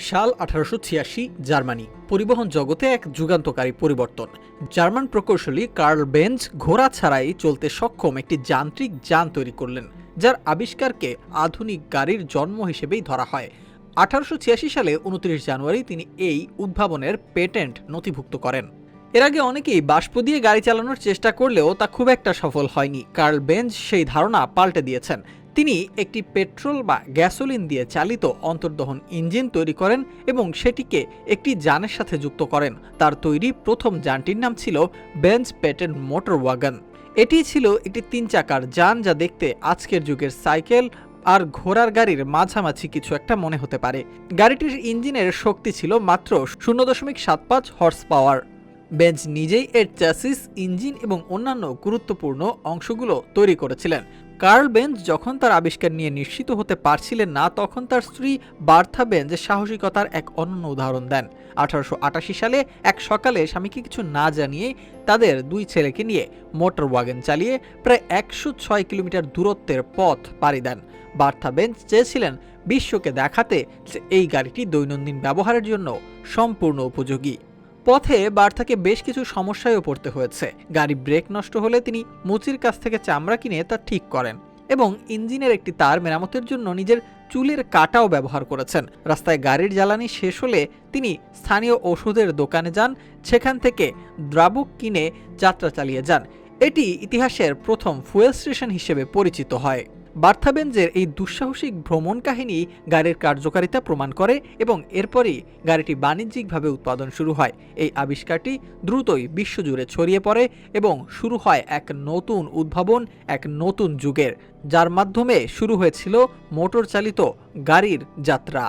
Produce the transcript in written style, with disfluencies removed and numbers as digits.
সাল 1886 জার্মানি পরিবহন জগতে এক যুগান্তকারী পরিবর্তন। জার্মান প্রকৌশলী কার্ল বেঞ্জ ঘোড়া ছাড়াই চলতে সক্ষম একটি যান্ত্রিক যান তৈরি করলেন, যার আবিষ্কারকে আধুনিক গাড়ির জন্ম হিসেবেই ধরা হয়। 1886 সালে 29 জানুয়ারি তিনি এই উদ্ভাবনের পেটেন্ট নথিভুক্ত করেন। এর আগে অনেকেই বাষ্প দিয়ে গাড়ি চালানোর চেষ্টা করলেও তা খুব একটা সফল হয়নি। কার্ল বেঞ্জ সেই ধারণা পাল্টে দিয়েছেন। তিনি একটি পেট্রোল বা গ্যাসোলিন দিয়ে চালিত অন্তর্দহন ইঞ্জিন তৈরি করেন এবং সেটিকে একটি যানের সাথে যুক্ত করেন। তার তৈরি প্রথম যানটির নাম ছিল বেঞ্জ পেটেন্ট মোটর ওয়াগন। এটি ছিল একটি 3 চাকার যান, যা দেখতে আজকের যুগের সাইকেল আর ঘোড়ার গাড়ির মাঝামাঝি কিছু একটা মনে হতে পারে। গাড়িটির ইঞ্জিনের শক্তি ছিল মাত্র 0.75 হর্স পাওয়ার। বেঞ্জ নিজেই এর চ্যাসিস, ইঞ্জিন এবং অন্যান্য গুরুত্বপূর্ণ অংশগুলো তৈরি করেছিলেন। কার্ল বেঞ্জ যখন তার আবিষ্কার নিয়ে নিশ্চিত হতে পারছিলেন না, তখন তার স্ত্রী বার্থা বেঞ্জ সাহসিকতার এক অনন্য উদাহরণ দেন। 1888 সালে এক সকালে স্বামীকে কিছু না জানিয়ে তাদের 2 ছেলেকে নিয়ে মোটর ওয়াগন চালিয়ে প্রায় 106 কিলোমিটার দূরত্বের পথ পাড়ি দেন। বার্থা বেঞ্জ চেয়েছিলেন বিশ্বকে দেখাতে যে এই গাড়িটি দৈনন্দিন ব্যবহারের জন্য সম্পূর্ণ উপযোগী। পথে বার্থাকে বেশ কিছু সমস্যায়ও পড়তে হয়েছে। গাড়ি ব্রেক নষ্ট হলে তিনি মুচির কাছ থেকে চামড়া কিনে তা ঠিক করেন এবং ইঞ্জিনের একটি তার মেরামতের জন্য নিজের চুলের কাঁটাও ব্যবহার করেছেন। রাস্তায় গাড়ির জ্বালানি শেষ হলে তিনি স্থানীয় ওষুধের দোকানে যান, সেখান থেকে দ্রাবক কিনে যাত্রা চালিয়ে যান। এটি ইতিহাসের প্রথম ফুয়েল স্টেশন হিসেবে পরিচিত হয়। বার্থা বেঞ্জের এই দুঃসাহসিক ভ্রমণ কাহিনী গাড়ির কার্যকারিতা প্রমাণ করে এবং এরপরই গাড়িটি বাণিজ্যিকভাবে উৎপাদন শুরু হয়। এই আবিষ্কারটি দ্রুতই বিশ্বজুড়ে ছড়িয়ে পড়ে এবং শুরু হয় এক নতুন উদ্ভাবন, এক নতুন যুগের, যার মাধ্যমে শুরু হয়েছিল মোটর চালিত গাড়ির যাত্রা।